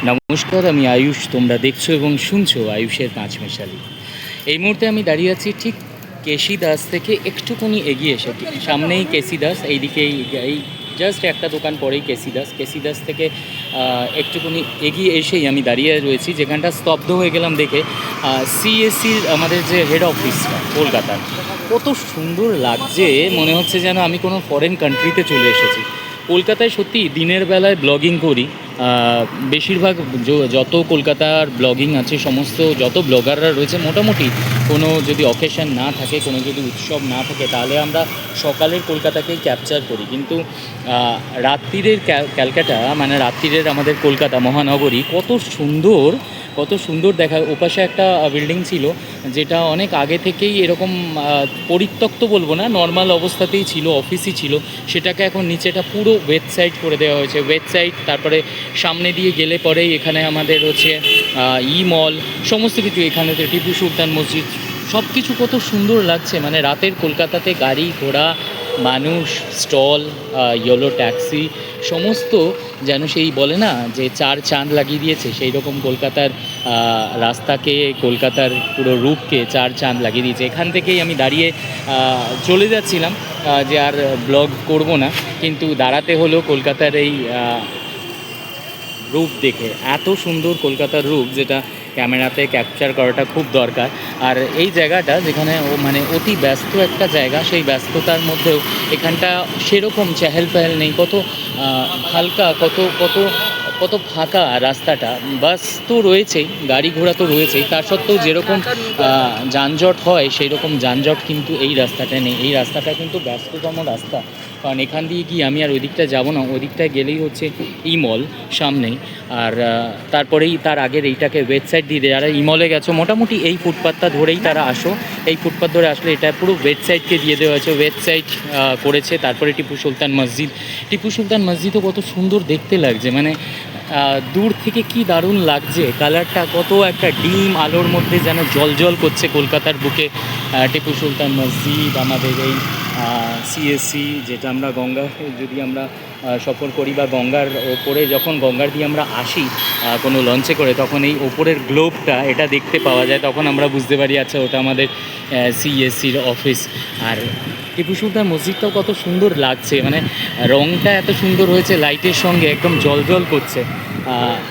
নমস্কার, আমি আয়ুষ। তোমরা দেখছো এবং শুনছো আয়ুষের পাঁচমেশালি। এই মুহূর্তে আমি দাঁড়িয়ে আছি ঠিক কেসি দাস থেকে একটুখানি এগিয়ে এসে, সামনেই কেসি দাস, এইদিকে এই জাস্ট একটা দোকান পরেই কেসি দাস থেকে একটুখানি এগিয়ে এসেই আমি দাঁড়িয়ে রয়েছি, যেখানটা স্তব্ধ হয়ে গেলাম দেখে। সিএসসির আমাদের যে হেড অফিসটা কলকাতার, কত সুন্দর লাগছে, মনে হচ্ছে যেন আমি কোনো ফরেন কান্ট্রিতে চলে এসেছি। কলকাতায় সত্যি দিনের বেলায় ব্লগিং করি, বেশিরভাগ যত কলকাতার ব্লগিং আছে, সমস্ত যত ব্লগাররা রয়েছে, মোটামুটি কোনো যদি অকেশন না থাকে, কোনো যদি উৎসব না থাকে, তাহলে আমরা সকালের কলকাতাকেই ক্যাপচার করি। কিন্তু রাত্রিরের ক্যালকাটা, মানে রাত্রিরের আমাদের কলকাতা মহানগরী কত সুন্দর দেখায়। ওপাশে একটা বিল্ডিং ছিল, যেটা অনেক আগে থেকেই এরকম পরিত্যক্ত বলবো না, নর্মাল অবস্থাতেই ছিল, অফিসই ছিল। সেটাকে এখন নিচেটা পুরো ওয়েবসাইট করে দেওয়া হয়েছে, ওয়েবসাইট। তারপরে সামনে দিয়ে গেলে পরেই এখানে আমাদের হচ্ছে মল, সমস্ত কিছু। এখানে তো টিপু সুলতান মসজিদ, সব কিছু কত সুন্দর লাগছে। মানে রাতের কলকাতাতে গাড়ি ঘোড়া, মানুষ, স্টল, ইয়েলো ট্যাক্সি, সমস্ত যেন সেই বলে না যে চার চাঁদ লাগিয়ে দিয়েছে, সেই রকম কলকাতার রাস্তাকে, কলকাতার পুরো রূপকে চার চাঁদ লাগিয়ে দিয়েছে। এখান থেকেই আমি দাঁড়িয়ে চলে যাচ্ছিলাম যে আর ব্লগ করব না, কিন্তু দাঁড়াতে হলো কলকাতার এই রূপ দেখে। এত সুন্দর কলকাতার রূপ, যেটা ক্যামেরাতে ক্যাপচার করাটা খুব দরকার। আর এই জায়গাটা যেখানে মানে অতি ব্যস্ত একটা জায়গা, সেই ব্যস্ততার মধ্যেও এখানটা সেরকম চেহেল পেহেল নেই, কত হালকা, কত কত কত ফাঁকা রাস্তাটা। বাস তো রয়েছেই, গাড়ি ঘোড়া তো রয়েছেই, তার সত্ত্বেও যেরকম যানজট হয় সেই রকম যানজট কিন্তু এই রাস্তাটা নেই। এই রাস্তাটা কিন্তু ব্যস্ততম রাস্তা, কারণ এখান দিয়ে কি আমি আর ওই দিকটা যাবো না, ওই দিকটায় গেলেই হচ্ছে মল সামনেই। আর তারপরেই তার আগের এইটাকে ওয়েবসাইট দিয়ে দেয়। যারা মলে গেছো মোটামুটি এই ফুটপাথটা ধরেই তারা আসো, এই ফুটপাথ ধরে আসলে এটা পুরো ওয়েবসাইটকে দিয়ে দেওয়া হয়েছে, ওয়েবসাইট করেছে। তারপরে টিপু সুলতান মসজিদও কত সুন্দর দেখতে লাগছে, মানে দূর থেকে কি দারুণ লাগছে, কালারটা কত একটা ডিম আলোর মধ্যে যেন জল করছে কলকাতার বুকে। টিপু সুলতান মসজিদ, আমাদের এই সিএসসি, যেটা আমরা গঙ্গা যদি আমরা সফর করি বা গঙ্গার ওপরে যখন গঙ্গার দিয়ে আমরা আসি কোনো লঞ্চে করে, তখন এই ওপরের গ্লোবটা এটা দেখতে পাওয়া যায়, তখন আমরা বুঝতে পারি আচ্ছা ওটা আমাদের সিএসসির অফিস। আর টিপু সুলতান মসজিদটাও কত সুন্দর লাগছে, মানে রঙটা এত সুন্দর হয়েছে লাইটের সঙ্গে, একদম জল করছে।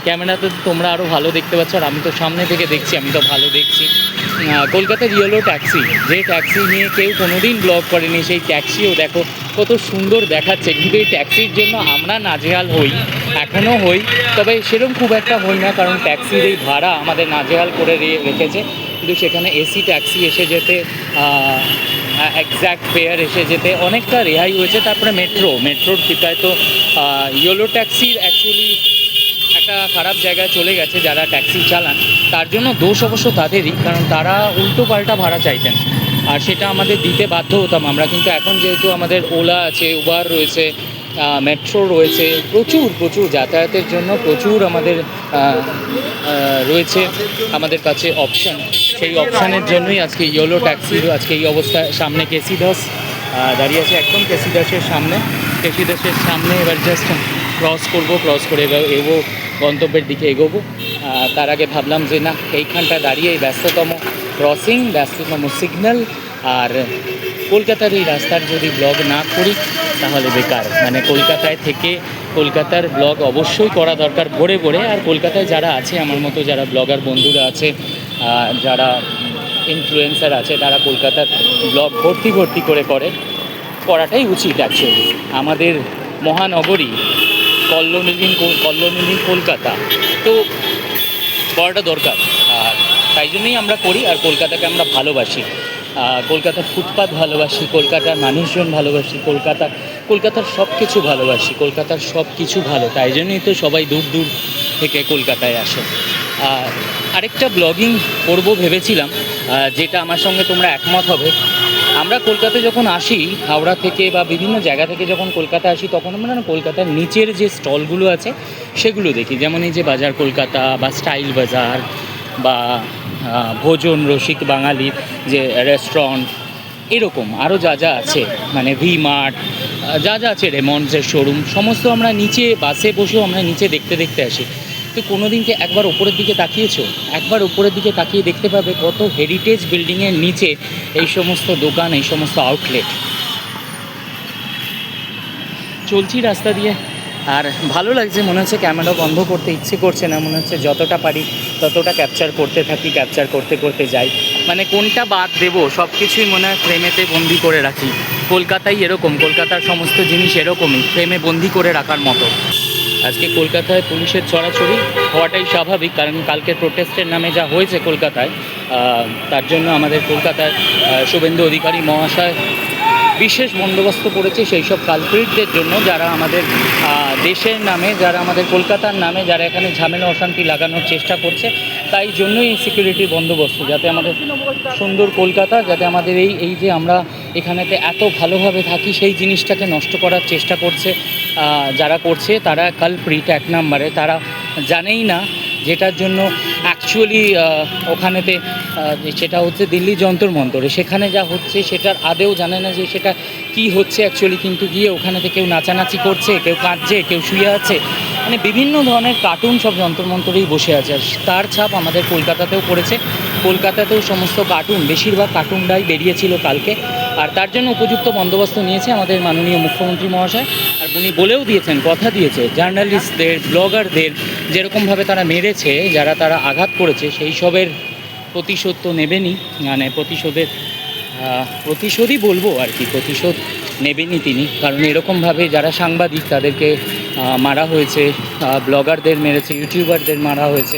ক্যামেরাতে তোমরা আরও ভালো দেখতে পাচ্ছ, আর আমি তো সামনে থেকে দেখছি, আমি তো ভালো দেখছি। কলকাতার ইয়েলো ট্যাক্সি, যে ট্যাক্সি নিয়ে কেউ কোনোদিন ব্লগ করেনি, সেই ট্যাক্সিও দেখো কত সুন্দর দেখাচ্ছে। কিন্তু এই ট্যাক্সির জন্য আমরা নাজেহাল হই, এখনও হই, তবে সেরকম খুব একটা হই না, কারণ ট্যাক্সির এই ভাড়া আমাদের নাজেহাল করে রেখেছে। কিন্তু সেখানে এসি ট্যাক্সি এসে যেতে, এক্স্যাক্ট ফেয়ার এসে যেতে অনেকটা রেহাই হয়েছে। তারপরে মেট্রোর কৃপায় তো ইয়েলো ট্যাক্সির অ্যাকচুয়ালি একটা খারাপ জায়গায় চলে গেছে যারা ট্যাক্সি চালান, তার জন্য দোষ অবশ্য তাদেরই, কারণ তারা উল্টো পাল্টা ভাড়া চাইতেন, আর সেটা আমাদের দিতে বাধ্য হতাম আমরা। কিন্তু এখন যেহেতু আমাদের ওলা আছে, উবার রয়েছে, মেট্রো রয়েছে, প্রচুর যাতায়াতের জন্য প্রচুর আমাদের রয়েছে আমাদের কাছে অপশান, সেই অপশানের জন্যই আজকে ইয়েলো ট্যাক্সির আজকে এই অবস্থা। সামনে কেসি দাস দাঁড়িয়ে আছে, একদম কেসি দাসের সামনে। এবার জাস্ট ক্রস করে এবার গন্তব্যের দিকে এগোবো। তার আগে ভাবলাম যে না, এইখানটা দাঁড়িয়ে এই ব্যস্ততম ক্রসিং, ব্যস্ততম সিগন্যাল আর কলকাতার এই রাস্তার যদি ব্লগ না করি তাহলে বেকার। মানে কলকাতায় থেকে কলকাতার ব্লগ অবশ্যই করা দরকার ভরে। আর কলকাতায় যারা আছে আমার মতো, যারা ব্লগার বন্ধুরা আছে, যারা ইনফ্লুয়েন্সার আছে, তারা কলকাতার ব্লগ ভর্তি করাটাই উচিত। অ্যাকচুয়ালি আমাদের মহানগরী, কল্লোলিনী কলকাতা তো করাটা দরকার, আর তাই জন্যই আমরা করি। আর কলকাতাকে আমরা ভালোবাসি, কলকাতার ফুটপাথ ভালোবাসি, কলকাতার মানুষজন ভালোবাসি, কলকাতার সব কিছু ভালোবাসি, কলকাতার সব কিছু ভালো, তাই জন্যই তো সবাই দূর থেকে কলকাতায় আসে। আরেকটা ব্লগিং করব ভেবেছিলাম, যেটা আমার সঙ্গে তোমরা একমত হবে। আমরা কলকাতায় যখন আসি, হাওড়া থেকে বা বিভিন্ন জায়গা থেকে যখন কলকাতা আসি, তখন আমরা না কলকাতার নিচের যে স্টলগুলো আছে সেগুলো দেখি, যেমন এই যে বাজার কলকাতা বা স্টাইল বাজার বা ভোজন রসিক বাঙালির যে রেস্টুরেন্ট, এরকম আরও যা আছে, মানে ভি মার্ট, যা আছে, রেমন্ডসের শোরুম, সমস্ত আমরা নিচে বাসে বসেও আমরা নিচে দেখতে আসি। তো তো কোনোদিনকে একবার উপরের দিকে তাকিয়েছো? একবার উপরের দিকে তাকিয়ে দেখতে পাবে কত হেরিটেজ বিল্ডিংয়ের নিচে এই সমস্ত দোকান, এই সমস্ত আউটলেট। চলছি রাস্তা দিয়ে, আর ভালো লাগছে। মনে হচ্ছে ক্যামেরা বন্ধ করতে ইচ্ছে করছে না, মনে হচ্ছে যতটা পারি ততটা ক্যাপচার করতে থাকি, ক্যাপচার করতে করতে যাই। মানে কোনটা বাদ দেবো, সব কিছুই মনে হয় ফ্রেমেতে বন্দি করে রাখি। কলকাতায় এরকম, কলকাতার সমস্ত জিনিস এরকমই, ফ্রেমে বন্দি করে রাখার মতো। আজকে কলকাতায় পুলিশের ছড়াছড়ি হওয়াটাই স্বাভাবিক, কারণ কালকের প্রোটেস্টের নামে যা হয়েছে কলকাতায়, তার জন্য আমাদের কলকাতায় শুভেন্দু অধিকারী মহাশয় বিশেষ বন্দোবস্ত করেছে সেই সব কালপ্রিটদের জন্য, যারা আমাদের দেশের নামে, যারা আমাদের কলকাতার নামে, যারা এখানে ঝামেলা অশান্তি লাগানোর চেষ্টা করছে। তাই জন্যই সিকিউরিটি বন্দোবস্ত, যাতে আমাদের সুন্দর কলকাতা, যাতে আমাদের এই যে আমরা এখানেতে এত ভালোভাবে থাকি, সেই জিনিসটাকে নষ্ট করার চেষ্টা করছে যারা করছে, তারা কালপ্রিট এক নম্বরে। তারা জানেই না যেটার জন্য অ্যাকচুয়ালি ওখানেতে সেটা হচ্ছে দিল্লি যন্তর মন্তরে, সেখানে যা হচ্ছে সেটার আদেও জানে না যে সেটা কি হচ্ছে অ্যাকচুয়ালি। কিন্তু গিয়ে ওখানেতে কেউ নাচানাচি করছে, কেউ কাঁদছে, কেউ শুয়ে আছে, মানে বিভিন্ন ধরনের কার্টুন সব যন্তর মন্তরেই বসে আছে। আর তার ছাপ আমাদের কলকাতাতেও পড়েছে। কলকাতাতেও সমস্ত কার্টুন, বেশিরভাগ কার্টুনরাই বেরিয়েছিল কালকে, আর তার জন্য উপযুক্ত বন্দোবস্ত নিয়েছে আমাদের মাননীয় মুখ্যমন্ত্রী মহাশয়। আর উনি বলেও দিয়েছেন, কথা দিয়েছে, জার্নালিস্টদের, ব্লগারদের যেরকমভাবে তারা মেরেছে, যারা তারা আঘাত করেছে, সেই সবের প্রতিশোধ তো নেবেনই। মানে প্রতিশোধই বলবো আর কি, প্রতিশোধ নেবেনই তিনি। কারণ এরকমভাবে যারা সাংবাদিক তাদেরকে মারা হয়েছে, ব্লগারদের মেরেছে, ইউটিউবারদের মারা হয়েছে,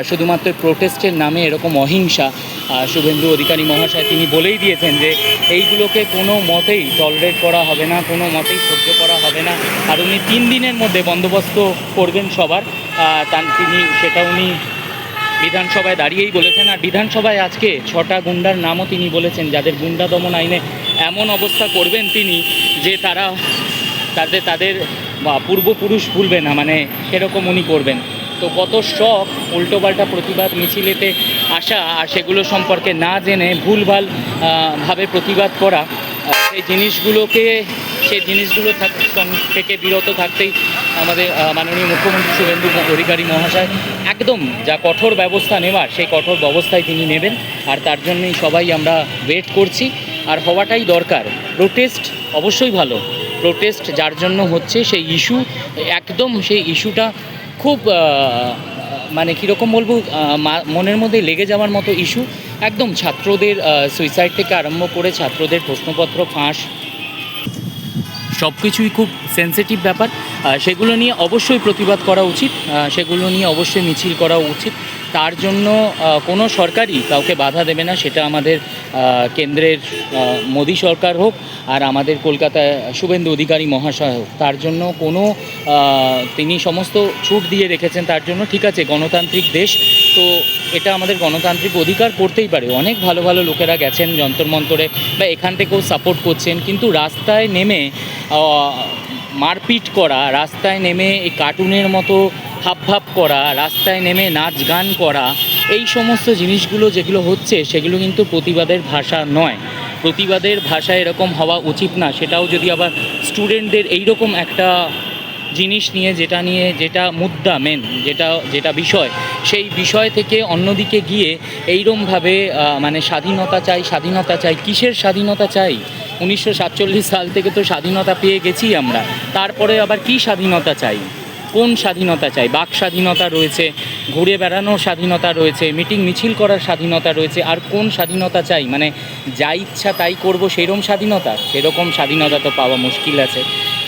শুধুমাত্র প্রোটেস্টের নামে এরকম অহিংসা। শুভেন্দু অধিকারী মহাশয় তিনি বলেই দিয়েছেন যে এইগুলোকে কোনো মতেই টলারেট করা হবে না, কোনো মতেই সহ্য করা হবে না। আর উনি 3 দিনের মধ্যে বন্দোবস্ত করবেন সবার, সেটা উনি বিধানসভায় দাঁড়িয়েই বলেছেন। আর বিধানসভায় আজকে 6টা গুন্ডার নামও তিনি বলেছেন, যাদের গুন্ডা দমন আইনে এমন অবস্থা করবেন তিনি যে তারা তাদের পূর্বপুরুষ ভুলবে না, মানে সেরকম উনি করবেন। তো কত শখ উল্টোপাল্টা প্রতিবাদ মিছিলেতে আসা, আর সেগুলো সম্পর্কে না জেনে ভুলভাল ভাবে প্রতিবাদ করা, সেই জিনিসগুলো থেকে বিরত থাকতেই আমাদের মাননীয় মুখ্যমন্ত্রী শুভেন্দু অধিকারী মহাশয় একদম যা কঠোর ব্যবস্থা নেওয়ার, সেই কঠোর ব্যবস্থায় তিনি নেবেন। আর তার জন্যই সবাই আমরা ওয়েট করছি, আর হওয়াটাই দরকার। প্রোটেস্ট অবশ্যই ভালো, প্রোটেস্ট যার জন্য হচ্ছে সেই ইস্যু, একদম সেই ইস্যুটা খুব মানে কীরকম বলবো, মনের মধ্যে লেগে যাওয়ার মতো ইস্যু। একদম ছাত্রদের সুইসাইড থেকে আরম্ভ করে ছাত্রদের প্রশ্নপত্র ফাঁস, সব কিছুই খুব সেন্সিটিভ ব্যাপার। সেগুলো নিয়ে অবশ্যই প্রতিবাদ করা উচিত, সেগুলো নিয়ে অবশ্যই মিছিল করা উচিত। তার জন্য কোনো সরকারই কাউকে বাধা দেবে না, সেটা আমাদের কেন্দ্রের মোদী সরকার হোক, আর আমাদের কলকাতায় শুভেন্দু অধিকারী মহাশয় হোক। তার জন্য তিনি সমস্ত ছুট দিয়ে রেখেছেন। তার জন্য ঠিক আছে, গণতান্ত্রিক দেশ তো, এটা আমাদের গণতান্ত্রিক অধিকার, করতেই পারে। অনেক ভালো ভালো লোকেরা গেছেন যন্তর মন্তরে, বা এখান থেকেও সাপোর্ট করছেন, কিন্তু রাস্তায় নেমে মারপিট করা, রাস্তায় নেমে এই কার্টুনের মতো হাবভাব করা, রাস্তায় নেমে নাচ গান করা, এই সমস্ত জিনিসগুলো যেগুলো হচ্ছে, সেগুলো কিন্তু প্রতিবাদের ভাষা নয়। প্রতিবাদের ভাষা এরকম হওয়া উচিত না। সেটাও যদি আবার স্টুডেন্টদের এইরকম একটা জিনিস নিয়ে, যেটা মুদ্দা মেন, যেটা বিষয়, সেই বিষয় থেকে অন্যদিকে গিয়ে এইরকমভাবে মানে স্বাধীনতা চাই, কিসের স্বাধীনতা চাই? 1947 সাল থেকে তো স্বাধীনতা পেয়ে গেছি আমরা, তারপরে আবার কি স্বাধীনতা চাই? কোন স্বাধীনতা চাই? বাক স্বাধীনতা রয়েছে, ঘুরে বেড়ানোর স্বাধীনতা রয়েছে, মিটিং মিছিল করার স্বাধীনতা রয়েছে, আর কোন স্বাধীনতা চাই? মানে যা ইচ্ছা তাই করব সেরকম স্বাধীনতা? সেরকম স্বাধীনতা তো পাওয়া মুশকিল আছে।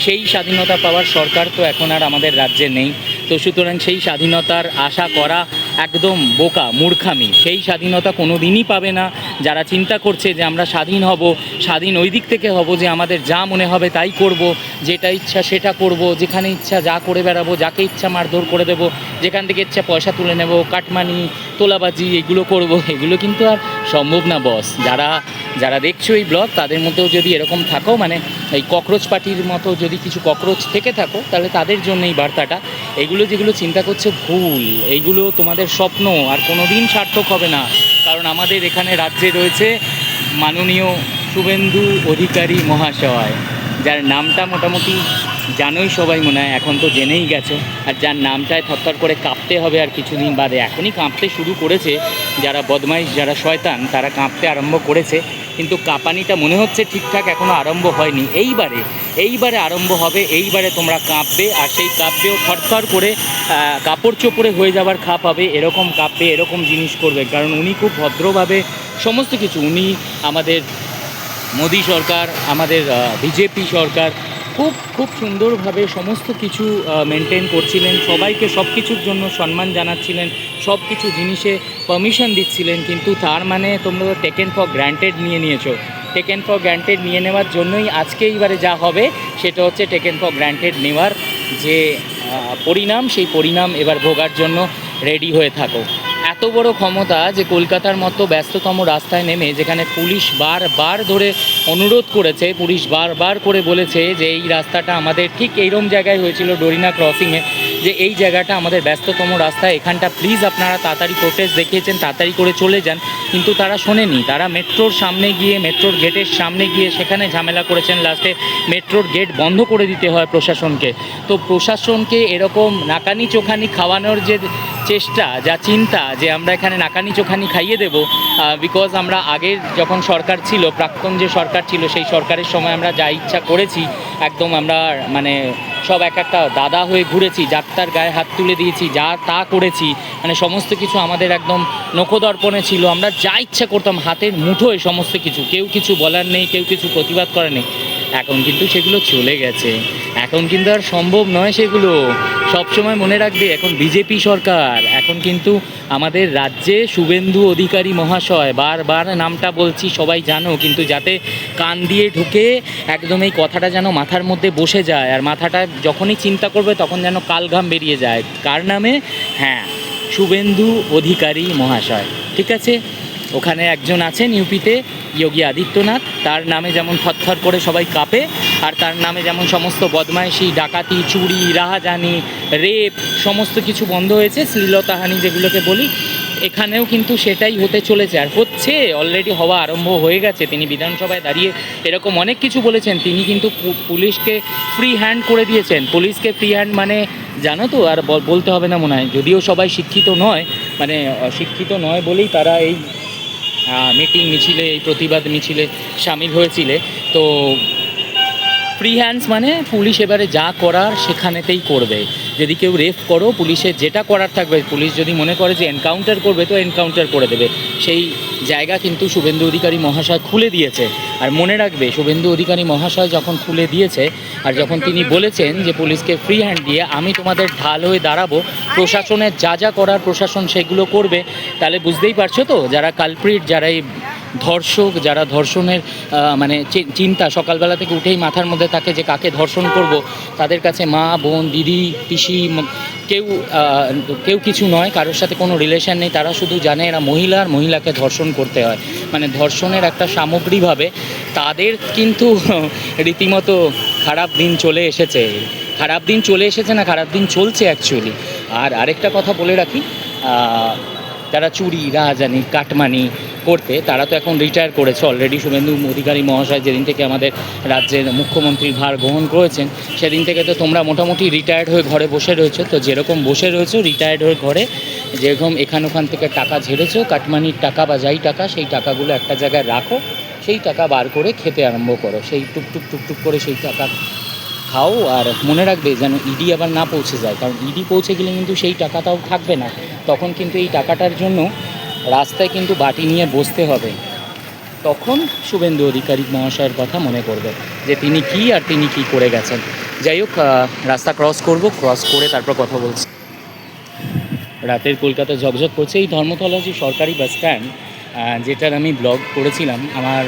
সেই স্বাধীনতা পাওয়ার সরকার তো এখন আর আমাদের রাজ্যে নেই। তো সুতরাং সেই স্বাধীনতার আশা করা একদম বোকা, মূর্খামি। সেই স্বাধীনতা কোনো দিনই পাবে না যারা চিন্তা করছে যে আমরা স্বাধীন হব, স্বাধীন ওই দিক থেকে হব যে আমাদের যা মনে হবে তাই করব, যেটা ইচ্ছা সেটা করব, যেখানে ইচ্ছা যা করে বেড়াবো, যাকে ইচ্ছা মারধর করে দেব, যেখান থেকে ইচ্ছা পয়সা তুলে নেব, কাটমানি, তোলাবাজি, এগুলো করব। এগুলো কিন্তু আর সম্ভব না বস। যারা দেখছো এই ব্লগ, তাদের মধ্যেও যদি এরকম থাকো, মানে এই ককরোচ পার্টির মতো যদি কিছু ককরোচ থেকে থাকো, তাহলে তাদের জন্য এই বার্তাটা। যেগুলো চিন্তা করছে ভুল, এইগুলো তোমাদের স্বপ্ন, আর কোনো দিন সার্থক হবে না। কারণ আমাদের এখানে রাজ্যে রয়েছে মাননীয় শুভেন্দু অধিকারী মহাশয়, যার নামটা মোটামুটি জানোই সবাই মনে হয়, এখন তো জেনেই গেছো। আর যার নামটায় থরথর করে কাঁপতে হবে আর কিছুদিন বাদে, এখনই কাঁপতে শুরু করেছে যারা বদমাইশ, যারা শয়তান, তারা কাঁপতে আরম্ভ করেছে। কিন্তু কাঁপানিটা মনে হচ্ছে ঠিকঠাক এখনও আরম্ভ হয়নি। এইবারে আরম্ভ হবে, এইবারে তোমরা কাঁপবে, আর সেই কাঁপবেও থরথর করে কাপড় চোপড়ে হয়ে যাবার খাপ হবে, এরকম কাঁপবে, এরকম জিনিস করবে। কারণ উনি খুব ভদ্রভাবে সমস্ত কিছু, উনি আমাদের মোদি সরকার, আমাদের বিজেপি সরকার খুব খুব সুন্দরভাবে সমস্ত কিছু মেনটেন করছিলেন, সবাইকে সব কিছুর জন্য সম্মান জানাচ্ছিলেন, সব কিছু জিনিসে পারমিশন দিচ্ছিলেন। কিন্তু তার মানে তোমরা টেকেন ফর গ্র্যান্টেড নিয়ে নিয়েছো। টেকেন ফর গ্র্যান্টেড নিয়ে নেওয়ার জন্যই আজকে এইবারে যা হবে সেটা হচ্ছে টেকেন ফর গ্র্যান্টেড নেওয়ার যে পরিণাম, সেই পরিণাম এবার ভোগার জন্য রেডি হয়ে থাকো। এত বড় ক্ষমতা যে কলকাতার মতো ব্যস্ততম রাস্তায় নেমে, যেখানে পুলিশ বারবার ধরে অনুরোধ করেছে, পুলিশ বারবার করে বলেছে যে এই রাস্তাটা আমাদের ঠিক এইরকম জায়গায় হয়েছিল ডোরিনা ক্রসিংয়ে, যে এই জায়গাটা আমাদের ব্যস্ততম রাস্তা, এখানটা প্লিজ আপনারা তাড়াতাড়ি প্রোটেস্ট দেখিয়েছেন, তাড়াতাড়ি করে চলে যান। কিন্তু তারা শোনেনি। তারা মেট্রোর সামনে গিয়ে, মেট্রোর গেটের সামনে গিয়ে সেখানে ঝামেলা করেছেন। লাস্টে মেট্রোর গেট বন্ধ করে দিতে হয় প্রশাসনকে। তো প্রশাসনকে এরকম নাকানি চোখানি খাওয়ানোর যে চেষ্টা, যা চিন্তা যে আমরা এখানে নাকানি চোখানি খাইয়ে দেবো, বিকজ আমরা আগের যখন সরকার ছিল, প্রাক্তন যে সরকার ছিল, সেই সরকারের সময় আমরা যা ইচ্ছা করেছি, একদম আমরা মানে সব এক একটা দাদা হয়ে ঘুরেছি, যাত্রার গায়ে হাত তুলে দিয়েছি, যা তা করেছি, মানে সমস্ত কিছু আমাদের একদম নখদর্পণে ছিল। আমরা যা ইচ্ছা করতাম, হাতের মুঠোয় সমস্ত কিছু, কেউ কিছু বলার নেই, কেউ কিছু প্রতিবাদ করার নেই। এখন কিন্তু সেগুলো চলে গেছে, এখন কিন্তু আর সম্ভব নয় সেগুলো। সবসময় মনে রাখবে, এখন বিজেপি সরকার, এখন কিন্তু আমাদের রাজ্যে শুভেন্দু অধিকারী মহাশয়, বারবার নামটা বলছি, সবাই জানো, কিন্তু যাতে কান দিয়ে ঢুকে একদম এই কথাটা যেন মাথার মধ্যে বসে যায়, আর মাথাটা যখনই চিন্তা করবে তখন যেন কালঘাম বেরিয়ে যায়। কার নামে? হ্যাঁ, শুভেন্দু অধিকারী মহাশয়। ঠিক আছে, ওখানে একজন আছেন ইউপিতে, যোগী আদিত্যনাথ, তার নামে যেমন থরথর করে সবাই কাঁপে, আর তার নামে যেমন সমস্ত বদমাইশি, ডাকাতি, চুরি, রাহাজানি, রেপ সমস্ত কিছু বন্ধ হয়েছে, শ্লীলতাহানি যেগুলোকে বলি, এখানেও কিন্তু সেটাই হতে চলেছে, আর হচ্ছে, অলরেডি হওয়া আরম্ভ হয়ে গেছে। তিনি বিধানসভায় দাঁড়িয়ে এরকম অনেক কিছু বলেছেন। তিনি কিন্তু পুলিশকে ফ্রি হ্যান্ড করে দিয়েছেন। পুলিশকে ফ্রি হ্যান্ড মানে জানো তো, আর বলতে হবে না মনে হয়, যদিও সবাই শিক্ষিত নয়, মানে শিক্ষিত নয় বলেই তারা এই মিটিং মিছিলে, এই প্রতিবাদ মিছিলে সামিল হয়েছিলে। তো ফ্রি হ্যান্ডস মানে পুলিশ এবারে যা করার সেখানেতেই করবে। যদি কেউ রেফ করো, পুলিশের যেটা করার থাকবে, পুলিশ যদি মনে করে যে এনকাউন্টার করবে তো এনকাউন্টার করে দেবে। সেই জায়গা কিন্তু শুভেন্দু অধিকারী মহাশয় খুলে দিয়েছে। আর মনে রাখবে, শুভেন্দু অধিকারী মহাশয় যখন খুলে দিয়েছে, আর যখন তিনি বলেছেন যে পুলিশকে ফ্রি হ্যান্ড দিয়ে আমি তোমাদের ঢাল হয়ে দাঁড়াবো, প্রশাসনের যা যা করার প্রশাসন সেগুলো করবে, তাহলে বুঝতেই পারছো তো, যারা কালপ্রিট, যারা এই ধর্ষক, যারা ধর্ষণের মানে চিন্তা সকালবেলা থেকে উঠেই মাথার মধ্যে থাকে যে কাকে ধর্ষণ করব, তাদের কাছে মা, বোন, দিদি, পিসি কেউ কেউ কিছু নয়, কারোর সাথে কোনো রিলেশন নেই, তারা শুধু জানে এরা মহিলাকে ধর্ষণ করতে হয়, মানে ধর্ষণের একটা সামগ্রীভাবে তাদের কিন্তু রীতিমতো খারাপ দিন চলে এসেছে। খারাপ দিন চলে এসেছে না, খারাপ দিন চলছে অ্যাকচুয়ালি। আর আরেকটা কথা বলে রাখি, যারা চুরি, রাহাজানি, কাটমানি করতে, তারা তো এখন রিটায়ার করেছে অলরেডি। শুভেন্দু অধিকারী মহাশয় যেদিন থেকে আমাদের রাজ্যের মুখ্যমন্ত্রীর ভার গ্রহণ করেছেন, সেদিন থেকে তো তোমরা মোটামুটি রিটায়ার্ড হয়ে ঘরে বসে রয়েছো। তো যেরকম বসে রয়েছো রিটায়ার্ড হয়ে ঘরে, যেরকম ওখান থেকে টাকা ঝেড়েছো, কাটমানির টাকা বা যাই টাকা, সেই টাকাগুলো একটা জায়গায় রাখো, সেই টাকা বার করে খেতে আরম্ভ করো, সেই টুকটুক করে সেই টাকা খাও। আর মনে রাখবে যেন ইডি আবার না পৌঁছে যায়, কারণ ইডি পৌঁছে গেলে কিন্তু সেই টাকাটাও থাকবে না, তখন কিন্তু এই টাকাটার জন্য রাস্তায় কিন্তু বাটি নিয়ে বসতে হবে। তখন শুভেন্দু অধিকারী মহাশয়ের কথা মনে করবে যে তিনি কি আর তিনি কি করে গেছেন। যাই হোক, রাস্তা ক্রস করে তারপর কথা বলছি। রাতের কলকাতা ঝকঝক করছে। এই ধর্মতলা যে সরকারি বাস স্ট্যান্ড, যেটার আমি ব্লগ করেছিলাম, আমার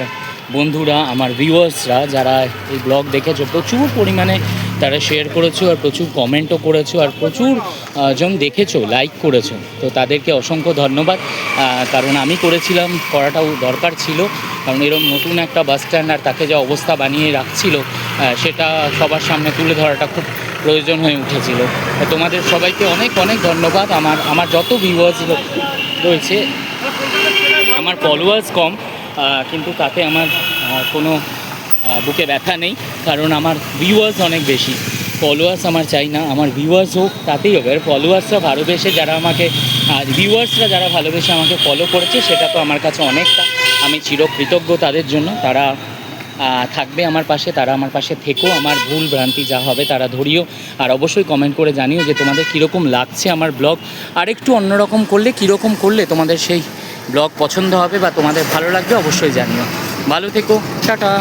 বন্ধুরা, আমার ভিউয়ার্সরা যারা এই ব্লগ দেখেছো, প্রচুর পরিমাণে তারা শেয়ার করেছো, আর প্রচুর কমেন্টও করেছো, আর প্রচুর জন দেখেছো, লাইক করেছো। তো তাদেরকে অসংখ্য ধন্যবাদ, কারণ আমি করেছিলাম, করাটাও দরকার ছিল, কারণ এরকম নতুন একটা বাস স্ট্যান্ড আর তাকে যা অবস্থা বানিয়ে রাখছিল, সেটা সবার সামনে তুলে ধরাটা খুব প্রয়োজন হয়ে উঠেছিল। তোমাদের সবাইকে অনেক অনেক ধন্যবাদ। আমার যত ভিউয়ার্স রয়েছে, আমার ফলোয়ার্স কম, কিন্তু তাতে আমার কোনো বুকে ব্যথা নেই, কারণ আমার ভিউয়ার্স অনেক বেশি। ফলোয়ার্স আমার চাই না, আমার ভিউয়ার্স হোক তাতেই হবে। আর ফলোয়ার্সরা ভালোবেসে যারা আমাকে, ভিউয়ার্সরা যারা ভালোবেসে আমাকে ফলো করেছে সেটা তো আমার কাছে অনেকটা, আমি চিরকৃতজ্ঞ তাদের জন্য। তারা থাকবে আমার পাশে, তারা আমার পাশে থেকেও, আমার ভুল ভ্রান্তি যা হবে তারা ধরিও। আর অবশ্যই কমেন্ট করে জানিও যে তোমাদের কীরকম লাগছে আমার ব্লগ, আর একটু অন্যরকম করলে, কীরকম করলে তোমাদের সেই ব্লগ পছন্দ হবে বা তোমাদের ভালো লাগবে অবশ্যই জানিও। ভালো থেকো, টাটা।